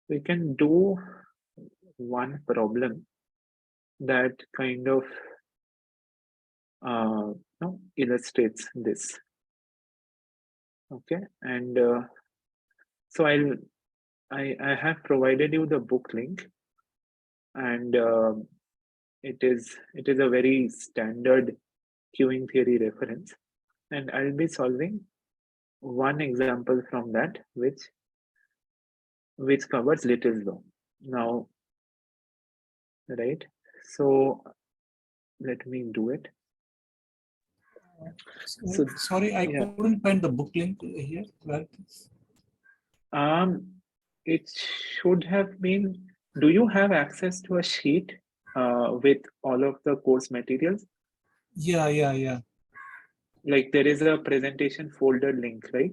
we can do one problem that kind of illustrates this. Okay, and so I have provided you the book link, and it is a very standard queuing theory reference, and I'll be solving one example from that, which covers Little's law. Now, right? So let me do it. So sorry, I yeah. couldn't find the book link here. It should have been. Do you have access to a sheet with all of the course materials? Yeah. Like there is a presentation folder link, right?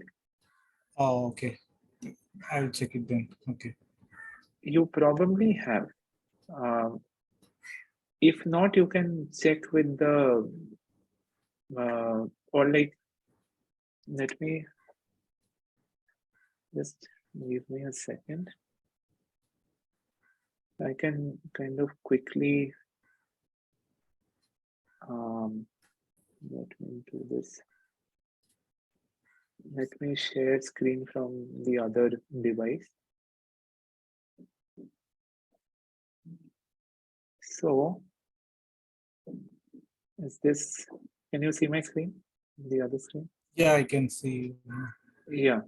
Oh, okay. I'll check it then. Okay. You probably have. If not, you can check with the or like. Let me just give me a second. I can kind of quickly let me do this. Let me share screen from the other device. So, is this, can you see my screen? The other screen? Yeah, I can see. Yeah.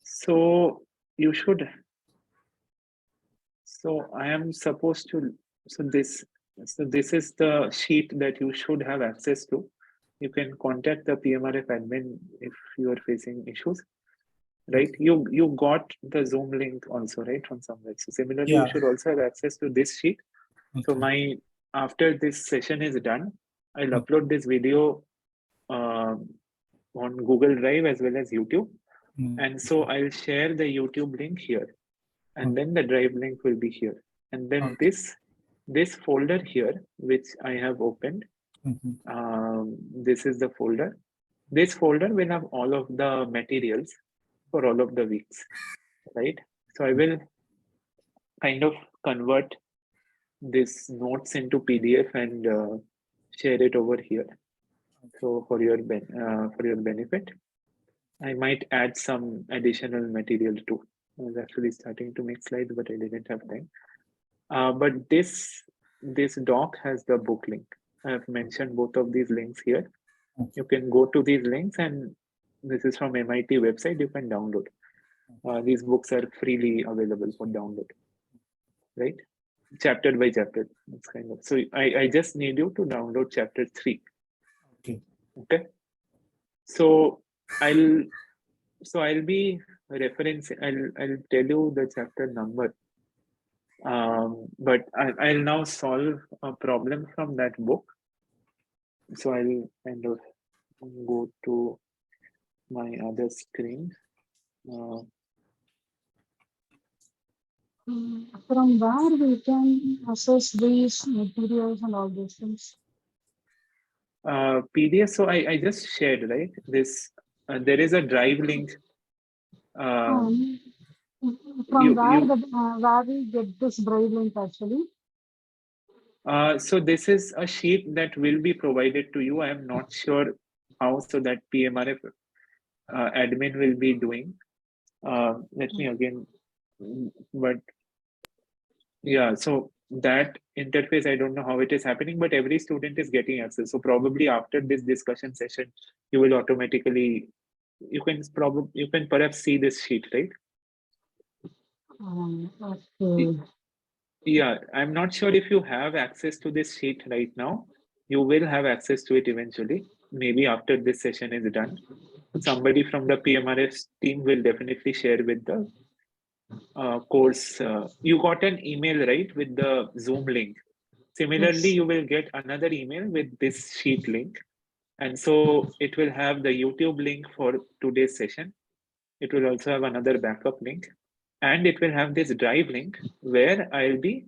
So, you should, so I am supposed to, so this is the sheet that you should have access to. You can contact the PMRF admin if you are facing issues. Right, you got the Zoom link also, right, from somewhere. So similarly, you should also have access to this sheet. So after this session is done, I'll upload this video on Google Drive as well as YouTube. And so I'll share the YouTube link here, and then the Drive link will be here. And then this folder here, which I have opened, this is the folder. This folder will have all of the materials for all of the weeks, right? So I will kind of convert this notes into PDF and share it over here. So for your benefit, I might add some additional material too. I was actually starting to make slides, but I didn't have time. But this doc has the book link. I have mentioned both of these links here. You can go to these links, and this is from MIT website. You can download. These books are freely available for download, right? Chapter by chapter. It's kind of, so I just need you to download chapter 3. Okay. So I'll be referencing. I'll tell you the chapter number. But I'll now solve a problem from that book. So I'll kind of go to my other screen. From where we can access these materials and all these things? PDF. So I just shared, right? This there is a Drive link. From where we get this Drive link actually? So this is a sheet that will be provided to you. I am not sure how, so that PMRF admin will be doing. Let me again, but yeah, so that interface, I don't know how it is happening, but every student is getting access. So probably after this discussion session, you will automatically, you can perhaps see this sheet, right? Okay. Yeah, I'm not sure if you have access to this sheet right now. You will have access to it eventually, maybe after this session is done. Somebody from the PMRF team will definitely share with the course. You got an email, right, with the Zoom link. Similarly, you will get another email with this sheet link. And so it will have the YouTube link for today's session. It will also have another backup link. And it will have this Drive link where I'll be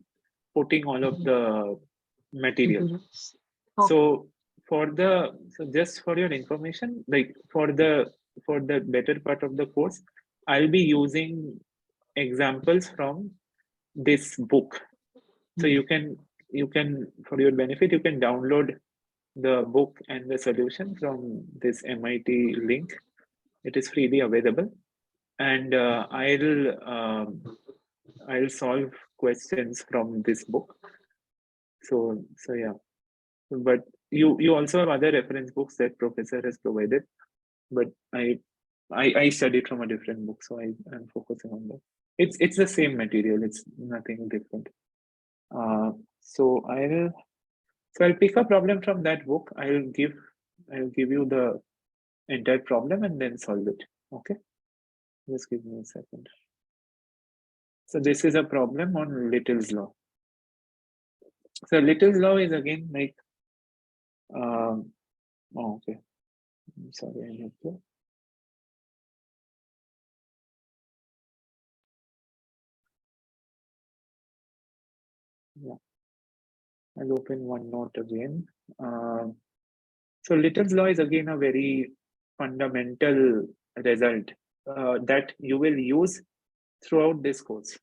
putting all of the material. So just for your information, like for the better part of the course, I'll be using examples from this book. So you can, for your benefit, you can download the book and the solution from this MIT link. It is freely available, and I'll solve questions from this book. So yeah, but you also have other reference books that professor has provided, but I studied from a different book, so I'm focusing on that. It's the same material. It's nothing different. So I'll pick a problem from that book. I'll give you the entire problem and then solve it. Okay, just give me a second. So this is a problem on Little's law. So Little's law is again like, oh, okay. I'm sorry, I need to. Yeah, I'll open OneNote again. So Little's law is again a very fundamental result that you will use throughout this course.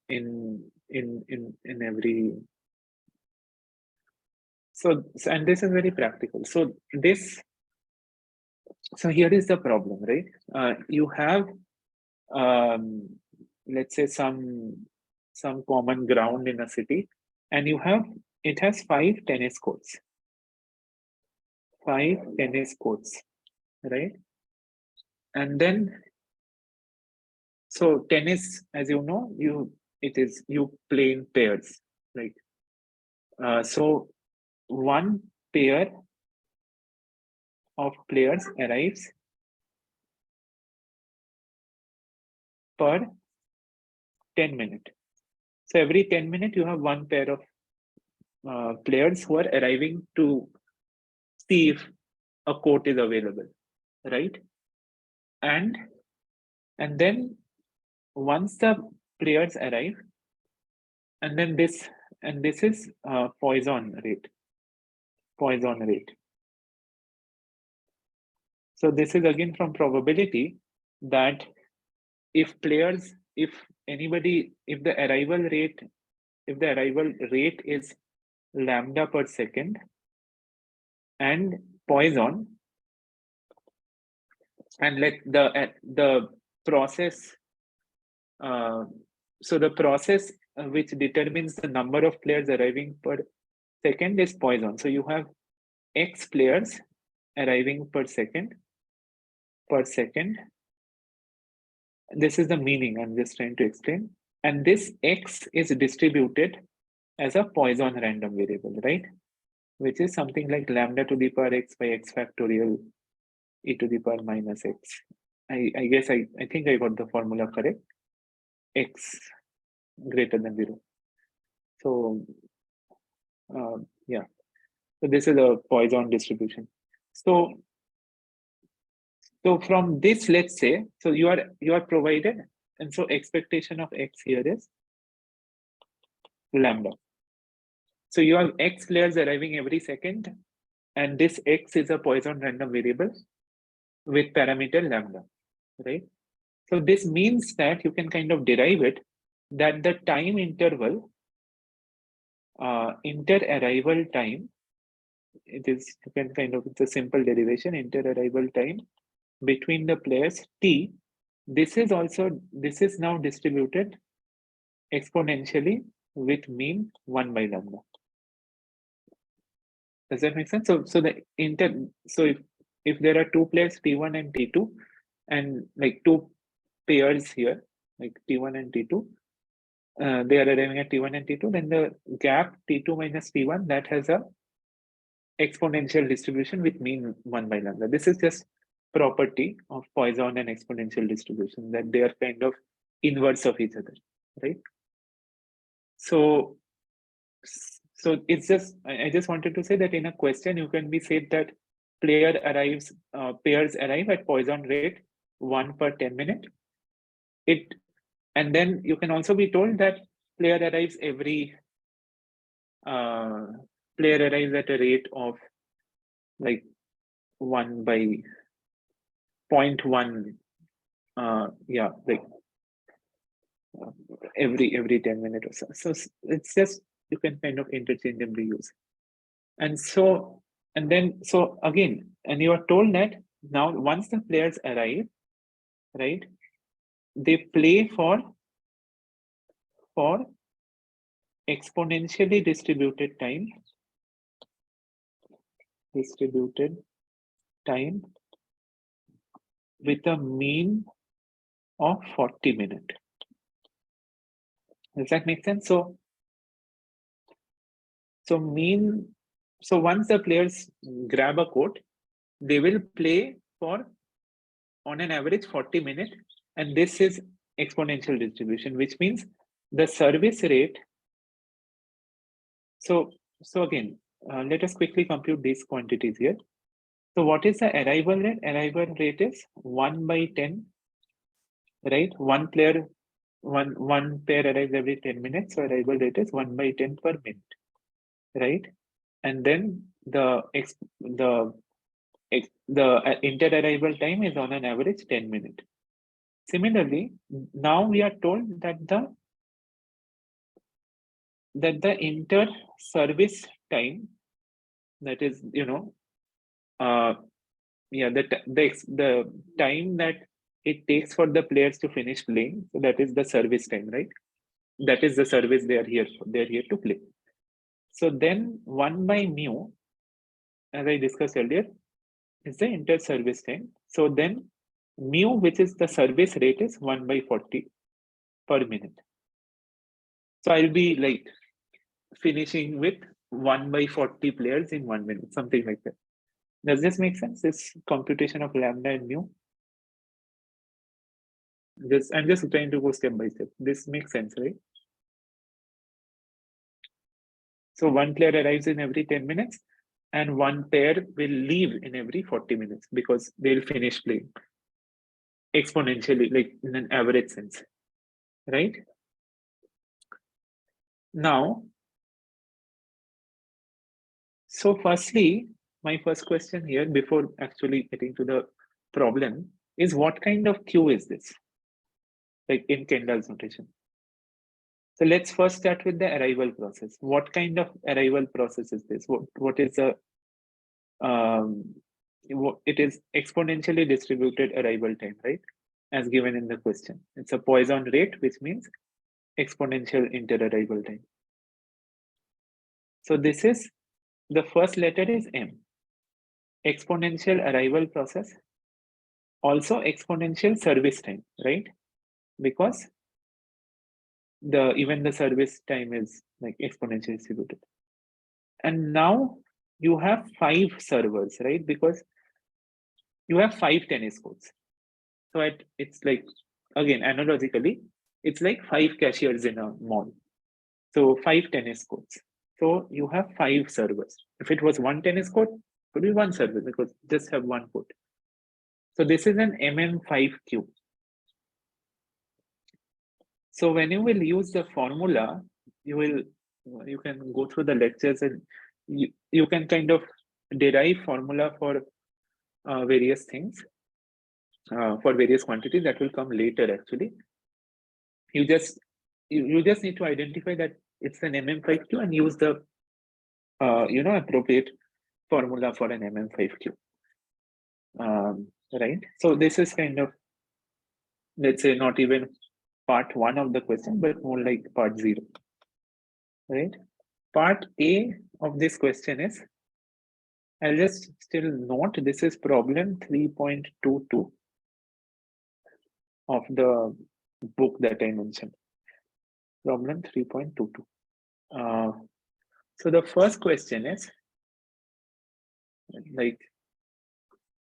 In every, so and this is very practical. So here is the problem, right? You have let's say some common ground in a city, and it has 5 tennis courts. 5 tennis courts, right? And then, so tennis, as you know, you play in pairs, right? So one pair of players arrives per 10 minutes. So every 10 minutes, you have one pair of players who are arriving to see if a court is available, right? And then once the players arrive, and then this is Poisson rate. So this is again from probability that if the arrival rate is lambda per second and Poisson, and let the process, so the process which determines the number of players arriving per second is Poisson. So you have X players arriving per second. This is the meaning I'm just trying to explain. And this X is distributed as a Poisson random variable, right? Which is something like lambda to the power X by X factorial e to the power minus X. I guess I think I got the formula correct. X greater than 0. So yeah, so this is a Poisson distribution. So from this, let's say, so you are provided, and so expectation of X here is lambda. So you have X players arriving every second, and this X is a Poisson random variable with parameter lambda, right? So this means that you can kind of derive it, that the time interval, inter-arrival time, it's a simple derivation, inter-arrival time between the players T. This is now distributed exponentially with mean 1 by lambda. Does that make sense? So if there are 2 players T1 and T2, and like 2 pairs here, like T1 and T2, they are arriving at T1 and T2, then the gap T2 minus T1, that has a exponential distribution with mean 1 by lambda. This is just property of Poisson and exponential distribution, that they are kind of inverse of each other, right? So it's just, I just wanted to say that in a question you can be said that pairs arrive at Poisson rate 1 per 10 minutes. And then you can also be told that player arrives at a rate of like 1 by 0.1, like every 10 minutes or so. So it's just, you can kind of interchangeably use. And so, and then, so again, and you are told that now once the players arrive, right, they play for exponentially distributed time with a mean of 40 minutes. Does that make sense? So once the players grab a court, they will play for on an average 40 minutes, and this is exponential distribution, which means the service rate. So again, let us quickly compute these quantities here. So what is the arrival rate? Arrival rate is 1/10, right? One pair arrives every 10 minutes, so arrival rate is 1/10 per minute, right? And then the inter-arrival time is on an average 10 minutes. Similarly, now we are told that the inter-service time, that is, the time that it takes for the players to finish playing, so that is the service time, right? That is the service they are here for. They're here to play. So then 1/mu, as I discussed earlier, is the inter-service time. So then mu, which is the service rate, is 1/40 per minute. So I'll be like finishing with 1/40 players in 1 minute, something like that. Does this make sense? This computation of lambda and mu? I'm just trying to go step by step. This makes sense, right? So one player arrives in every 10 minutes and one pair will leave in every 40 minutes because they'll finish playing exponentially, like in an average sense, right? Now, so firstly, my first question here before actually getting to the problem is, what kind of queue is this? Like in Kendall's notation. So let's first start with the arrival process. What kind of arrival process is this? What is the it is exponentially distributed arrival time, right? As given in the question. It's a Poisson rate, which means exponential inter-arrival time. So this is, the first letter is M. Exponential arrival process. Also exponential service time, right? Because even the service time is like exponentially distributed. And now you have 5 servers, right? Because you have 5 tennis courts. So it's like, again, analogically, it's like 5 cashiers in a mall. So 5 tennis courts. So you have 5 servers. If it was 1 tennis court, it would be 1 server because just have 1 court. So this is an MM5 queue. So when you will use the formula, you can go through the lectures and you can kind of derive formula for various things, for various quantities that will come later actually. You just need to identify that it's an MM5 queue and use the appropriate formula for an MM5 queue. Right? So this is kind of, let's say, not even part 1 of the question, but more like part 0. Right? Part A of this question is, I'll just still note, this is problem 3.22 of the book that I mentioned. Problem 3.22. So the first question is, like,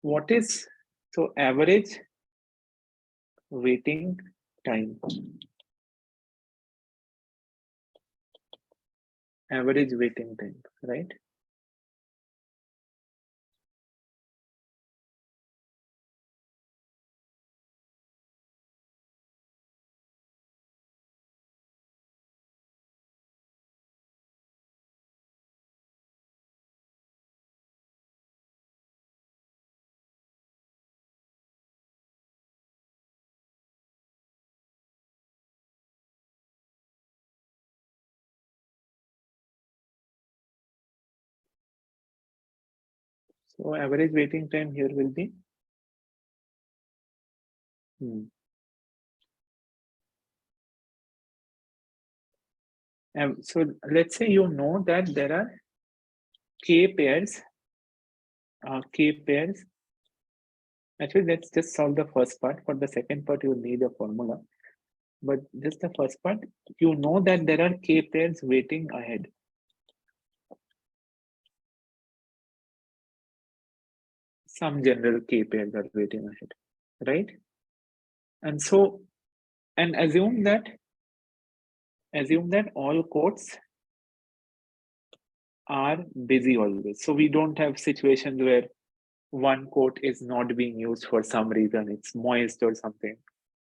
what is, so average waiting time? Average waiting time, right? So average waiting time here will be so let's say you know that there are k pairs. Actually, let's just solve the first part. For the second part, you need a formula. But just the first part, you know that there are k pairs waiting ahead. Some general k pairs are waiting ahead, right? And so, and assume that all courts are busy always. So we don't have situations where one court is not being used for some reason, it's moist or something.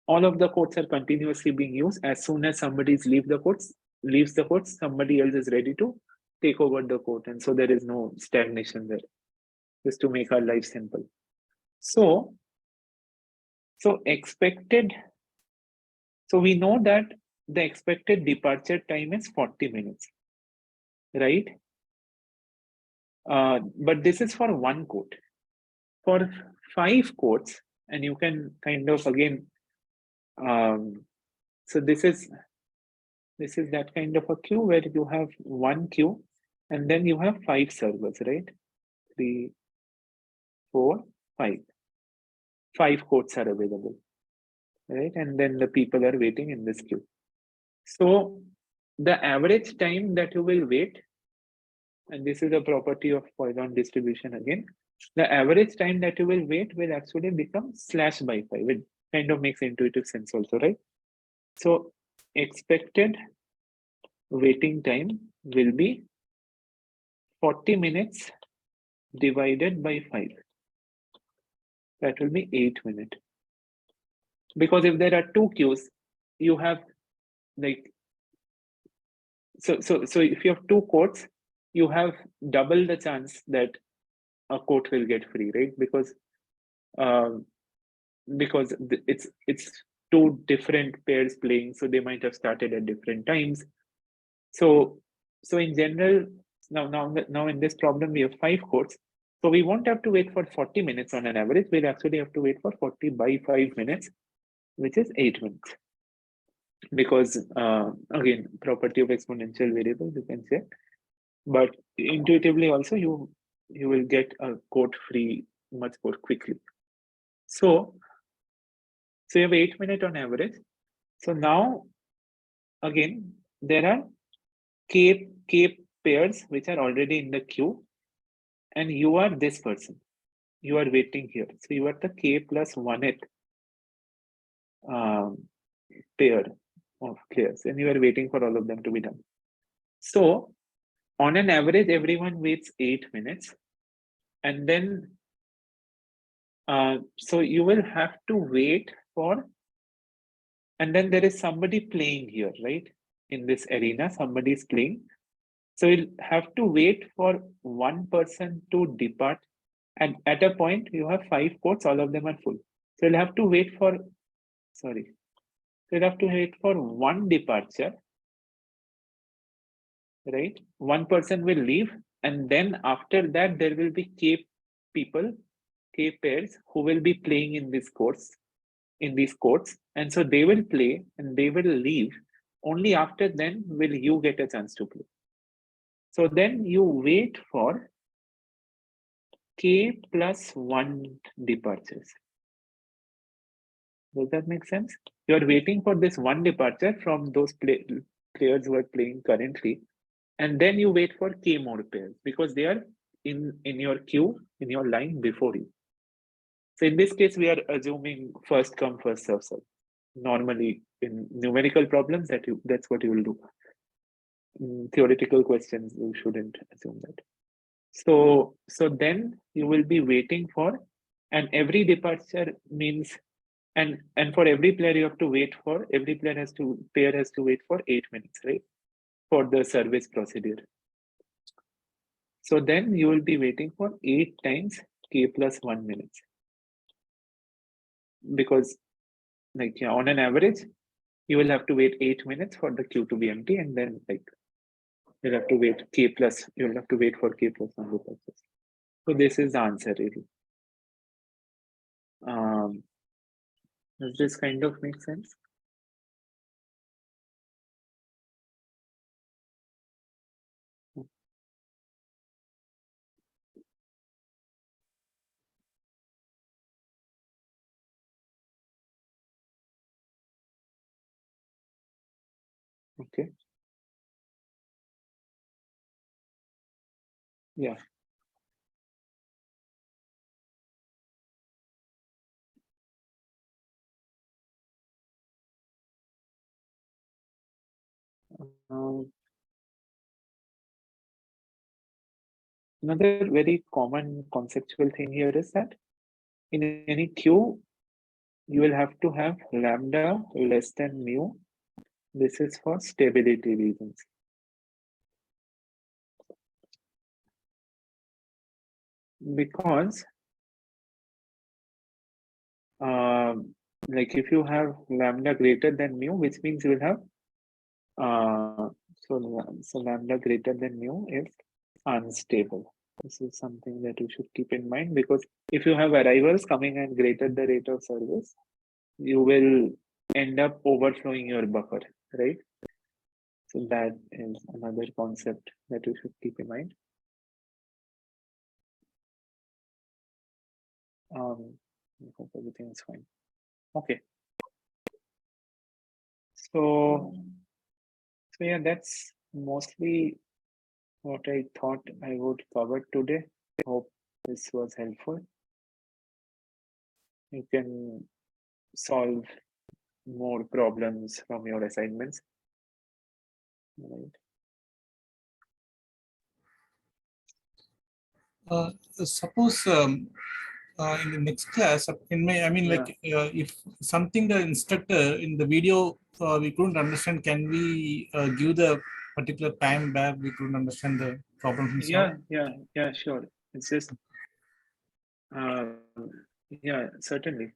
All of the courts are continuously being used. As soon as somebody leaves the courts, somebody else is ready to take over the court. And so there is no stagnation there, just to make our life simple. So expected, so we know that the expected departure time is 40 minutes, right? But this is for one court. For 5 courts, and you can kind of again, so this is that kind of a queue where you have one queue and then you have 5 servers, right? 3, 4, 5. 5 courts are available, right? And then the people are waiting in this queue. So the average time that you will wait, and this is a property of Poisson distribution again, the average time that you will wait will actually become slash by 5. It kind of makes intuitive sense also, right? So expected waiting time will be 40 minutes divided by 5. That will be 8 minutes. Because if there are 2 queues, you have like, so if you have 2 courts, you have double the chance that a court will get free, right? Because it's 2 different pairs playing, so they might have started at different times. So in general, now in this problem we have 5 courts, so we won't have to wait for 40 minutes on an average. We'll actually have to wait for 40 by 5 minutes, which is 8 minutes. Because again, property of exponential variables, you can say, but intuitively also you will get a court free much more quickly. So you have 8 minutes on average. So now again, there are k pairs which are already in the queue, and you are this person. You are waiting here. So you are the k plus 1th pair of players, and you are waiting for all of them to be done. So on an average, everyone waits 8 minutes, and then so you will have to wait for, and then there is somebody playing here, right? In this arena, somebody is playing. So you'll have to wait for one person to depart. And at a point, you have 5 courts, all of them are full. So you'll have to wait for, one departure, right? One person will leave, and then after that, there will be k pairs who will be playing in these courts. And so they will play and they will leave. Only after then will you get a chance to play. So then you wait for k plus 1 departures. Does that make sense? You are waiting for this one departure from those players who are playing currently, and then you wait for k more pairs because they are in your queue, in your line before you. So in this case, we are assuming first come, first serve. Normally in numerical problems, that's what you will do. In theoretical questions, you shouldn't assume that. So then you will be waiting for, and every departure means, and for every player you have to wait for, every pair has to wait for 8 minutes, right? For the service procedure. So then you will be waiting for 8 times k plus 1 minutes. Because like on an average, you will have to wait 8 minutes for the queue to be empty, and then like you'll have to wait for k plus 1 departures. So this is the answer really. Does this kind of make sense? Okay. Yeah. Um, Another very common conceptual thing here is that in any queue, you will have to have lambda less than mu. This is for stability reasons. Because like if you have lambda greater than mu, which means you will have so lambda greater than mu is unstable. This is something that you should keep in mind, because if you have arrivals coming at greater the rate of service, you will end up overflowing your buffer, right? So that is another concept that you should keep in mind. I hope everything is fine. Okay. So yeah, that's mostly what I thought I would cover today. Hope this was helpful. You can solve more problems from your assignments. Right. Suppose in the next class, if something the instructor in the video we couldn't understand, can we give the particular time where we couldn't understand the problem? Yeah, sure. It's just, yeah, certainly.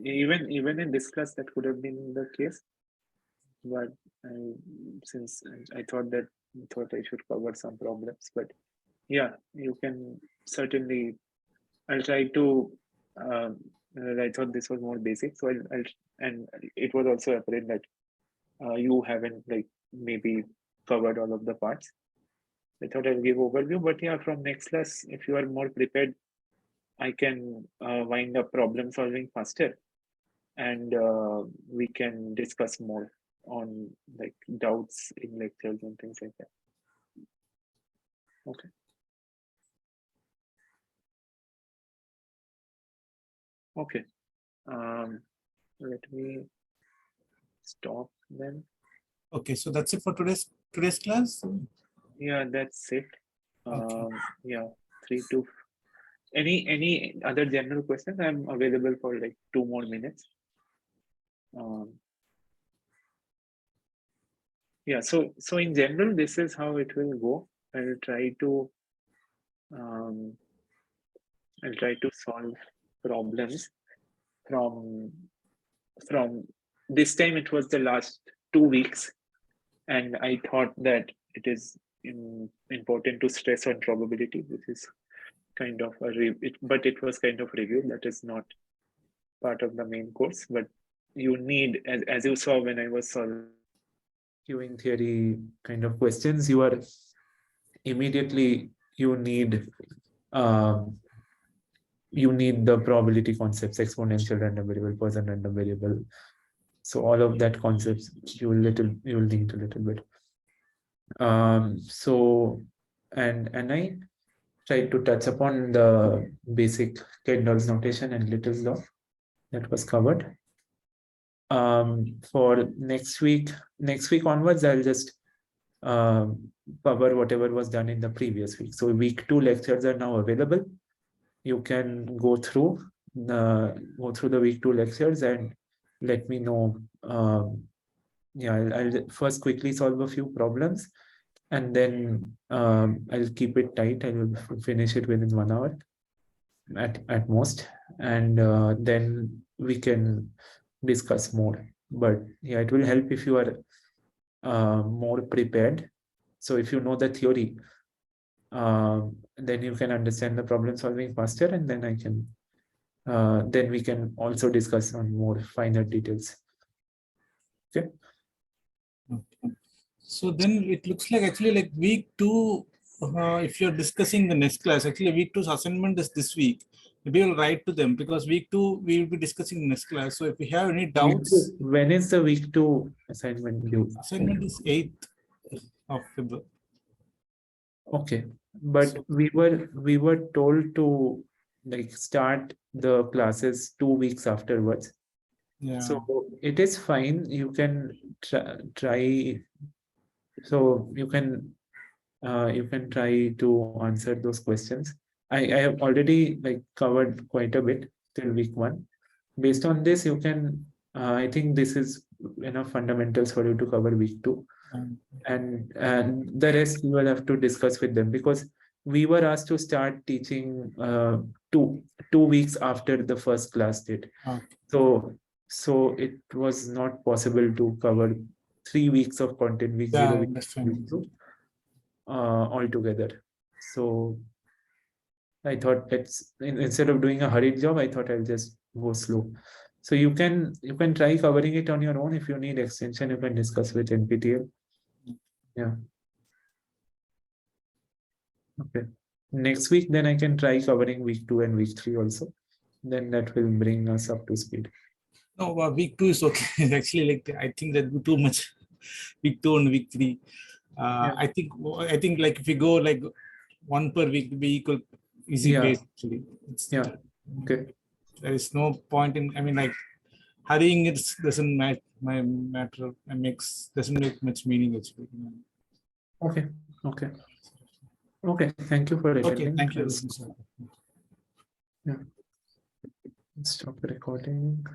Even in this class that could have been the case, but since I thought I should cover some problems, but yeah, you can certainly. I'll try to. I thought this was more basic, so and it was also apparent that you haven't like maybe covered all of the parts. I thought I'll give overview, but yeah, from next class, if you are more prepared, I can wind up problem solving faster, and we can discuss more on like doubts in lectures and things like that. Okay. Okay. Let me stop then. Okay, so that's it for today's class. Yeah, that's it. Okay. Yeah, 3 to any other general questions? I'm available for like 2 more minutes. Yeah, so in general, this is how it will go. I'll try to um, solve problems from this time. It was the last 2 weeks, and I thought that it is important to stress on probability, which is kind of but it was kind of review that is not part of the main course. But you need, as you saw when I was solving queuing theory kind of questions, you are immediately you need the probability concepts, exponential random variable, Poisson random variable. So all of that concepts you'll need a little bit. So and I tried to touch upon the basic Kendall's notation and Little's law that was covered. For next week onwards, I'll just cover whatever was done in the previous week. So week 2 lectures are now available. You can go through the week 2 lectures and let me know. Yeah, I'll first quickly solve a few problems, and then I'll keep it tight. I will finish it within 1 hour at most, and then we can discuss more. But yeah, it will help if you are more prepared. So if you know the theory, then you can understand the problem solving faster, and then I can then we can also discuss on more finer details. Okay. Okay. So then it looks like actually like week 2, if you're discussing the next class, actually week 2's assignment is this week. Maybe we'll write to them because week 2 we will be discussing the next class. So if we have any doubts, When is the week 2 assignment due? assignment is 8th of February. Okay, but So- we were told to like start the classes 2 weeks afterwards. Yeah. So it is fine. You can try. So you can try to answer those questions. I have already like covered quite a bit till week 1. Based on this, you can. I think this is enough fundamentals for you to cover week 2. And the rest you will have to discuss with them, because we were asked to start teaching 2 weeks after the first class date. Okay. So it was not possible to cover 3 weeks of content, week 0, week 2 altogether. So I thought instead of doing a hurried job, I thought I'll just go slow. So you can try covering it on your own. If you need extension, you can discuss with NPTEL. Yeah. Okay. Next week, then I can try covering week 2 and week 3 also. Then that will bring us up to speed. No, week 2 is okay. Actually, like I think that would be too much. Week 2 and week 3. Yeah. I think like if we go like 1 per week, be equal easy Yeah. pace actually. Yeah. Okay. There is no point in, I mean, like hurrying it doesn't matter and doesn't make much meaning actually. Okay. Okay. Okay. Thank you for attending. Okay, thank you. Yeah. Stop recording.